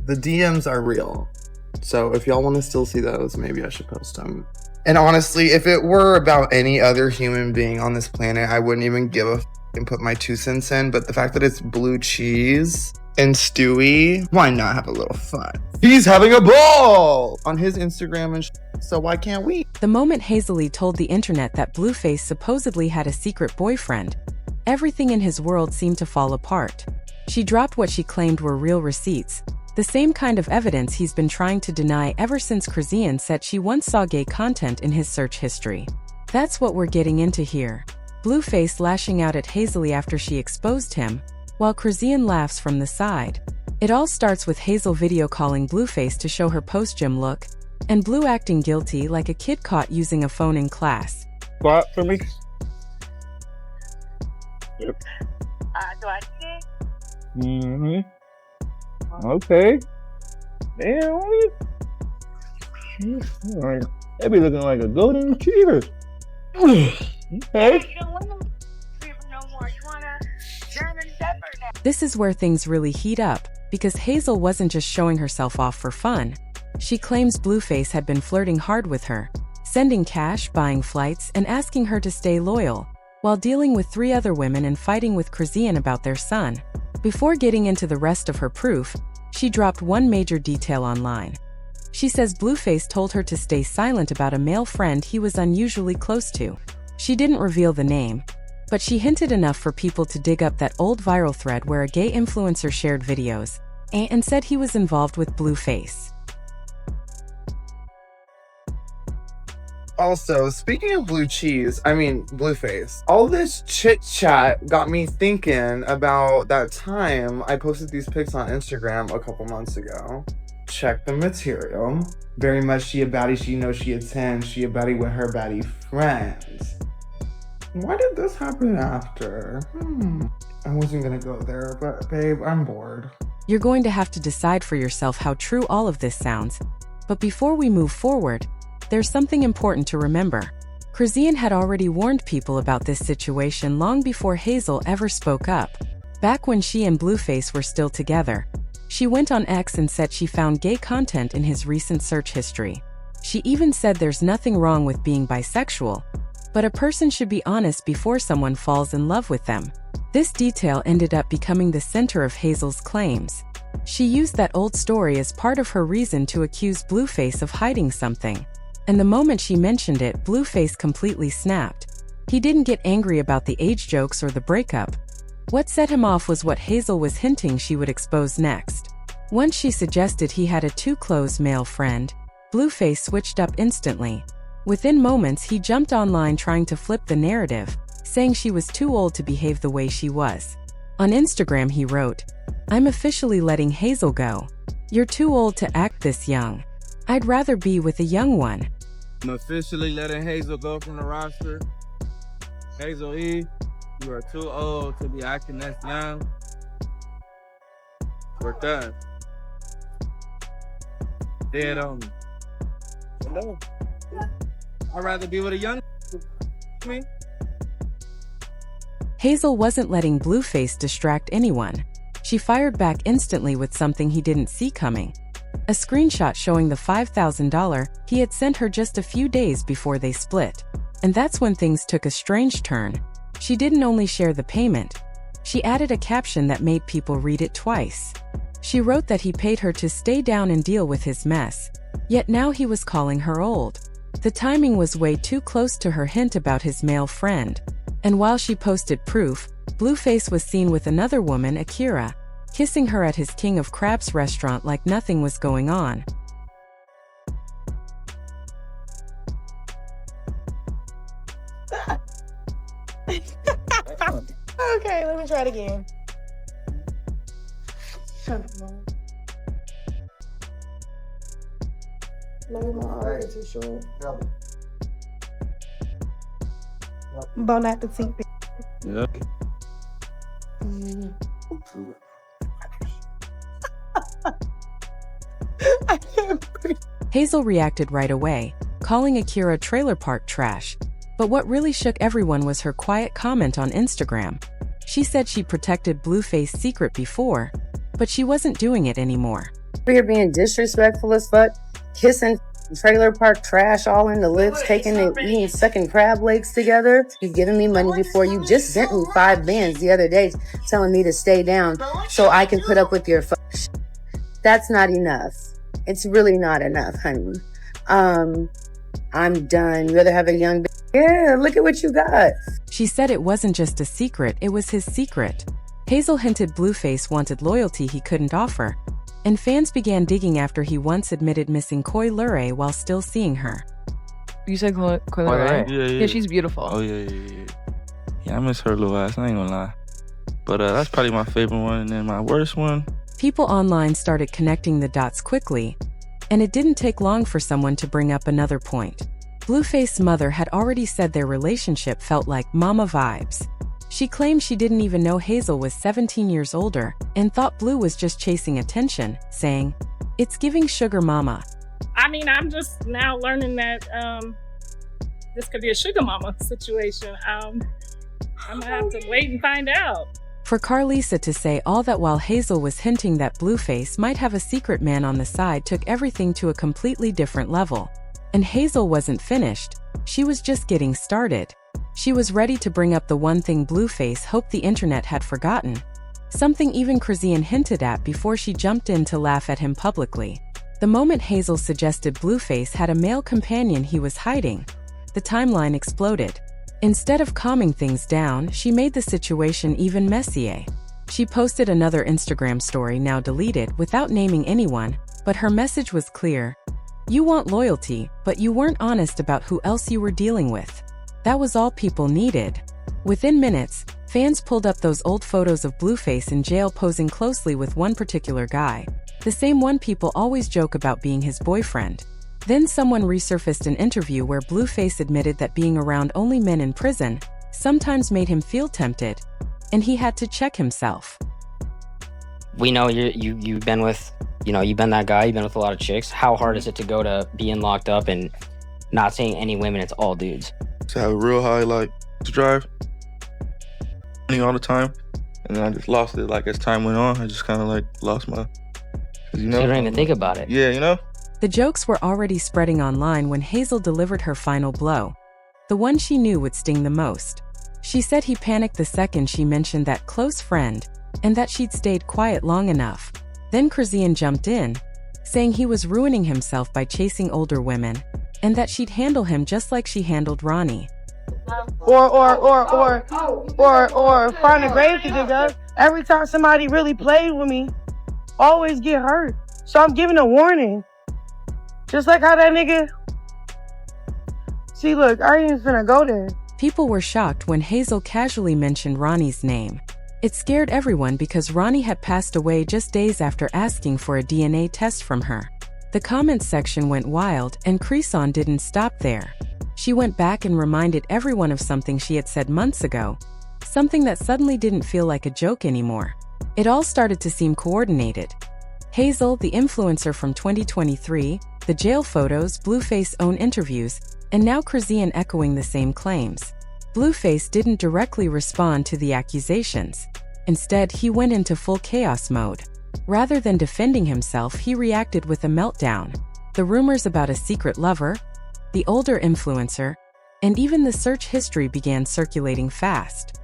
The DMs are real. So if y'all want to still see those, maybe I should post them. And honestly, if it were about any other human being on this planet, I wouldn't even give a and put my 2 cents in. But the fact that it's Blue Cheese and Stewie, why not have a little fun? He's having a ball on his Instagram, and so why can't we? The moment Hazel E told the internet that Blueface supposedly had a secret boyfriend, everything in his world seemed to fall apart. She dropped what she claimed were real receipts, the same kind of evidence he's been trying to deny ever since Chrisian said she once saw gay content in his search history. That's what we're getting into here. Blueface lashing out at Hazel E after she exposed him, while Chrisian laughs from the side. It all starts with Hazel video calling Blueface to show her post-gym look, and Blue acting guilty like a kid caught using a phone in class. Squat for me. Do I see? Mm-hmm. Okay. Damn. They be looking like a golden retriever. Okay. This is where things really heat up, because Hazel wasn't just showing herself off for fun. She claims Blueface had been flirting hard with her, sending cash, buying flights, and asking her to stay loyal, while dealing with 3 other women and fighting with Chrisian about their son. Before getting into the rest of her proof, she dropped one major detail online. She says Blueface told her to stay silent about a male friend he was unusually close to. She didn't reveal the name, but she hinted enough for people to dig up that old viral thread where a gay influencer shared videos and said he was involved with Blueface. Also, speaking of Blueface, all this chit chat got me thinking about that time I posted these pics on Instagram a couple months ago. Check the material. Very much she a baddie, she knows she a 10, she a baddie with her baddie friends. Why did this happen after? I wasn't gonna go there, but babe, I'm bored. You're going to have to decide for yourself how true all of this sounds. But before we move forward, there's something important to remember. Chrisian had already warned people about this situation long before Hazel ever spoke up. Back when she and Blueface were still together, she went on X and said she found gay content in his recent search history. She even said there's nothing wrong with being bisexual, but a person should be honest before someone falls in love with them. This detail ended up becoming the center of Hazel's claims. She used that old story as part of her reason to accuse Blueface of hiding something. And the moment she mentioned it, Blueface completely snapped. He didn't get angry about the age jokes or the breakup. What set him off was what Hazel was hinting she would expose next. Once she suggested he had a too close male friend, Blueface switched up instantly. Within moments, he jumped online trying to flip the narrative, saying she was too old to behave the way she was. On Instagram, he wrote, "I'm officially letting Hazel go. You're too old to act this young. I'd rather be with a young one." I'm officially letting Hazel go from the roster. Hazel E, you are too old to be acting that young. We're done. Dead on me. No. I'd rather be with a young me. Hazel wasn't letting Blueface distract anyone. She fired back instantly with something he didn't see coming. A screenshot showing the $5,000 he had sent her just a few days before they split. And that's when things took a strange turn. She didn't only share the payment, she added a caption that made people read it twice. She wrote that he paid her to stay down and deal with his mess, yet now he was calling her old. The timing was way too close to her hint about his male friend. And while she posted proof, Blueface was seen with another woman, Akira, kissing her at his King of Crabs restaurant like nothing was going on. Okay, let me try it again. Maybe my eyes are too short. Bon appetit. Yeah. I can't breathe. Hazel reacted right away, calling Akira trailer park trash. But what really shook everyone was her quiet comment on Instagram. She said she protected Blueface's secret before, but she wasn't doing it anymore. You're being disrespectful as fuck, kissing trailer park trash all in the lips, taking and eating, sucking crab legs together. You've given me money before. You just sent me 5 bands the other day telling me to stay down so I can put up with your fuck shit. That's not enough. It's really not enough, honey. I'm done. You rather have a young yeah, look at what you got. She said it wasn't just a secret, it was his secret. Hazel hinted Blueface wanted loyalty he couldn't offer, and fans began digging after he once admitted missing Koi Lure while still seeing her. You said Koi Lure? Yeah, she's beautiful. Oh, yeah. Yeah, I miss her little ass, I ain't gonna lie. But that's probably my favorite one, and then my worst one. People online started connecting the dots quickly, and it didn't take long for someone to bring up another point. Blueface's mother had already said their relationship felt like mama vibes. She claimed she didn't even know Hazel was 17 years older and thought Blue was just chasing attention, saying, "It's giving sugar mama." I mean, I'm just now learning that this could be a sugar mama situation. I'm gonna have to wait and find out. For Carlisa to say all that while Hazel was hinting that Blueface might have a secret man on the side took everything to a completely different level. And Hazel wasn't finished, she was just getting started. She was ready to bring up the one thing Blueface hoped the internet had forgotten, something even Chrisian hinted at before she jumped in to laugh at him publicly. The moment Hazel suggested Blueface had a male companion he was hiding, the timeline exploded. Instead of calming things down, she made the situation even messier. She posted another Instagram story, now deleted, without naming anyone, but her message was clear. You want loyalty, but you weren't honest about who else you were dealing with. That was all people needed. Within minutes, fans pulled up those old photos of Blueface in jail posing closely with one particular guy, the same one people always joke about being his boyfriend. Then someone resurfaced an interview where Blueface admitted that being around only men in prison sometimes made him feel tempted, and he had to check himself. We know you've been with, you've been that guy, you've been with a lot of chicks. How hard is it to go to being locked up and not seeing any women, it's all dudes? To have a real high, to drive all the time, and then I just lost it, as time went on. I just kind of, lost my, So you don't even think about it. Yeah, The jokes were already spreading online when Hazel delivered her final blow, the one she knew would sting the most. She said he panicked the second she mentioned that close friend, and that she'd stayed quiet long enough. Then Chrisian jumped in, saying he was ruining himself by chasing older women, and that she'd handle him just like she handled Ronnie. Or find a grave to dig up. Every time somebody really played with me, always get hurt. So I'm giving a warning. Just like how that nigga... See, look, I ain't even finna go there. People were shocked when Hazel casually mentioned Ronnie's name. It scared everyone because Ronnie had passed away just days after asking for a DNA test from her. The comments section went wild, and Chrisian didn't stop there. She went back and reminded everyone of something she had said months ago, something that suddenly didn't feel like a joke anymore. It all started to seem coordinated. Hazel, the influencer from 2023, the jail photos, Blueface's own interviews, and now Chrisian echoing the same claims. Blueface didn't directly respond to the accusations. Instead, he went into full chaos mode. Rather than defending himself, he reacted with a meltdown. The rumors about a secret lover, the older influencer, and even the search history began circulating fast.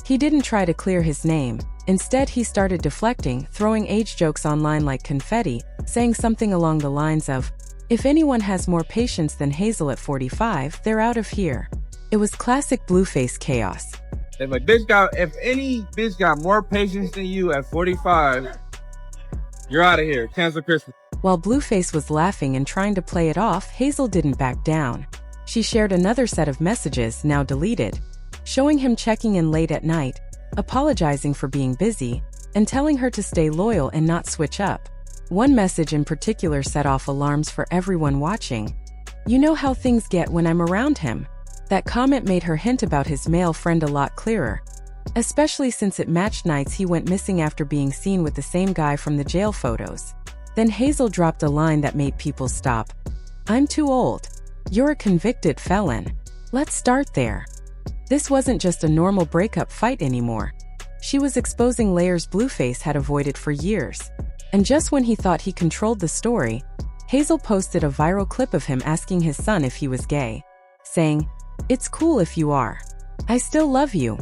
He didn't try to clear his name. Instead, he started deflecting, throwing age jokes online like confetti, saying something along the lines of, "If anyone has more patience than Hazel at 45, they're out of here." It was classic Blueface chaos. If any bitch got more patience than you at 45, you're out of here. Cancel Christmas. While Blueface was laughing and trying to play it off, Hazel didn't back down. She shared another set of messages, now deleted, showing him checking in late at night, apologizing for being busy, and telling her to stay loyal and not switch up. One message in particular set off alarms for everyone watching. "You know how things get when I'm around him." That comment made her hint about his male friend a lot clearer, especially since it matched nights he went missing after being seen with the same guy from the jail photos. Then Hazel dropped a line that made people stop. "I'm too old. You're a convicted felon. Let's start there." This wasn't just a normal breakup fight anymore. She was exposing layers Blueface had avoided for years. And just when he thought he controlled the story, Hazel posted a viral clip of him asking his son if he was gay, saying, "It's cool if you are. I still love you."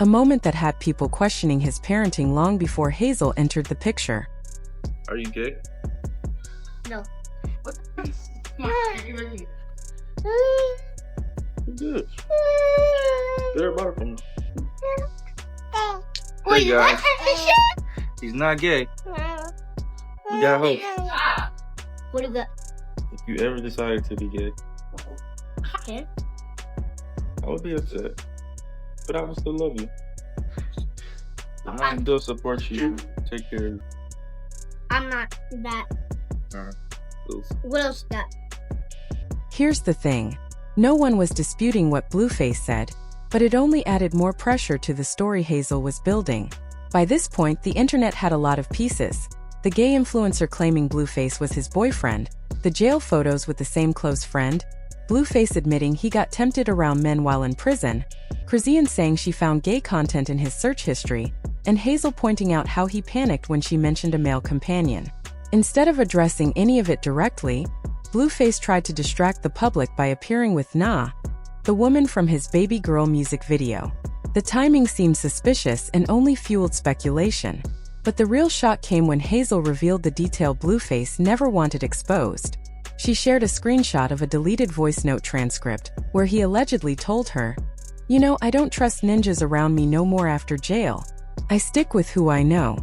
A moment that had people questioning his parenting long before Hazel entered the picture. Are you gay? No. Good. Better bark from Hey guys, he's not gay. We got hope. What is that? If you ever decided to be gay, Okay. I would be upset. But I would still love you. And I still support you. Take care of I'm not that. you. What else is that? Here's the thing. No one was disputing what Blueface said, but it only added more pressure to the story Hazel was building. By this point, the internet had a lot of pieces. The gay influencer claiming Blueface was his boyfriend, the jail photos with the same close friend, Blueface admitting he got tempted around men while in prison, Chrisian saying she found gay content in his search history, and Hazel pointing out how he panicked when she mentioned a male companion. Instead of addressing any of it directly, Blueface tried to distract the public by appearing with Nah, the woman from his Baby Girl music video. The timing seemed suspicious and only fueled speculation. But the real shock came when Hazel revealed the detail Blueface never wanted exposed. She shared a screenshot of a deleted voice note transcript, where he allegedly told her, "You know, I don't trust ninjas around me no more after jail. I stick with who I know."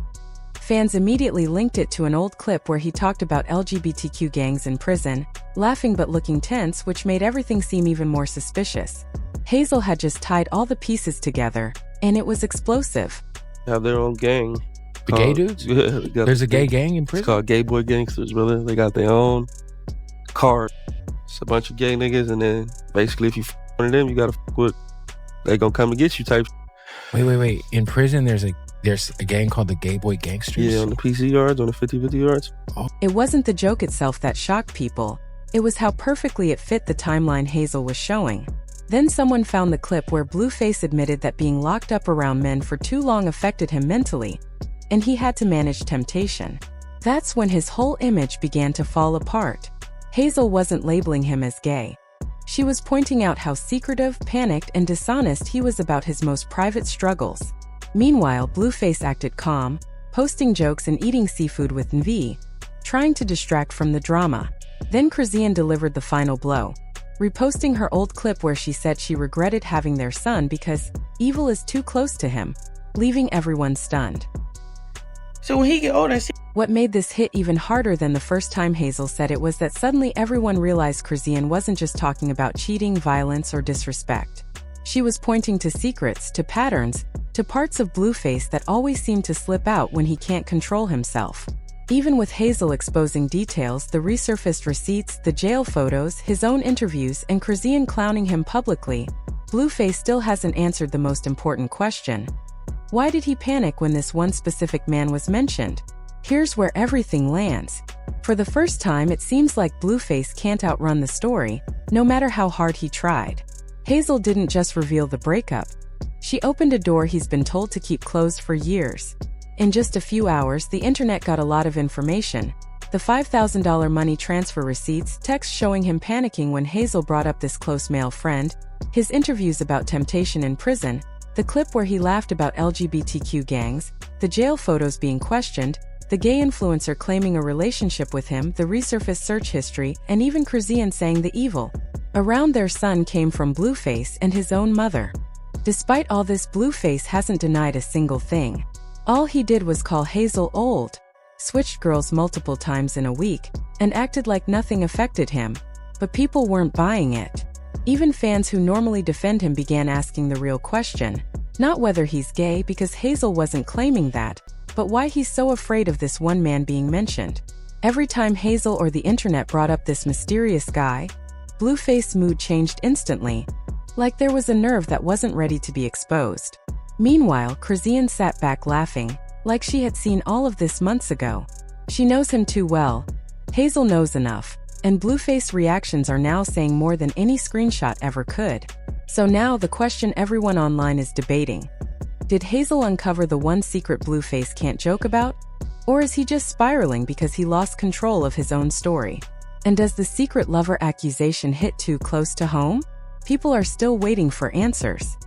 Fans immediately linked it to an old clip where he talked about LGBTQ gangs in prison, laughing but looking tense, which made everything seem even more suspicious. Hazel had just tied all the pieces together, and it was explosive. They have their own gang. The gay dudes? Yeah, There's a gay gang in prison? It's called Gay Boy Gangsters, brother. They got their own card. It's a bunch of gay niggas, and then basically if you one of them, you gotta with, they gonna come and get you type. Wait. In prison, there's a gang called the Gay Boy Gangsters? Yeah, on the PC yards, on the 50-50 yards. Oh. It wasn't the joke itself that shocked people. It was how perfectly it fit the timeline Hazel was showing. Then someone found the clip where Blueface admitted that being locked up around men for too long affected him mentally, and he had to manage temptation. That's when his whole image began to fall apart. Hazel wasn't labeling him as gay. She was pointing out how secretive, panicked, and dishonest he was about his most private struggles. Meanwhile, Blueface acted calm, posting jokes and eating seafood with Nvi, trying to distract from the drama. Then Chrisian delivered the final blow, reposting her old clip where she said she regretted having their son because evil is too close to him, leaving everyone stunned. So when he get older, what made this hit even harder than the first time Hazel said it was that suddenly everyone realized Chrisian wasn't just talking about cheating, violence, or disrespect. She was pointing to secrets, to patterns, to parts of Blueface that always seem to slip out when he can't control himself. Even with Hazel exposing details, the resurfaced receipts, the jail photos, his own interviews, and Chrisian clowning him publicly, Blueface still hasn't answered the most important question. Why did he panic when this one specific man was mentioned? Here's where everything lands. For the first time, it seems like Blueface can't outrun the story, no matter how hard he tried. Hazel didn't just reveal the breakup. She opened a door he's been told to keep closed for years. In just a few hours, the internet got a lot of information. The $5,000 money transfer receipts, texts showing him panicking when Hazel brought up this close male friend, his interviews about temptation in prison, the clip where he laughed about LGBTQ gangs, the jail photos being questioned, the gay influencer claiming a relationship with him, the resurfaced search history, and even Chrisian saying the evil around their son came from Blueface and his own mother. Despite all this, Blueface hasn't denied a single thing. All he did was call Hazel old, switched girls multiple times in a week, and acted like nothing affected him. But people weren't buying it. Even fans who normally defend him began asking the real question, not whether he's gay because Hazel wasn't claiming that, but why he's so afraid of this one man being mentioned. Every time Hazel or the internet brought up this mysterious guy, Blueface's mood changed instantly, like there was a nerve that wasn't ready to be exposed. Meanwhile, Chrisian sat back laughing, like she had seen all of this months ago. She knows him too well. Hazel knows enough. And Blueface's reactions are now saying more than any screenshot ever could. So now the question everyone online is debating. Did Hazel uncover the one secret Blueface can't joke about? Or is he just spiraling because he lost control of his own story? And does the secret lover accusation hit too close to home? People are still waiting for answers.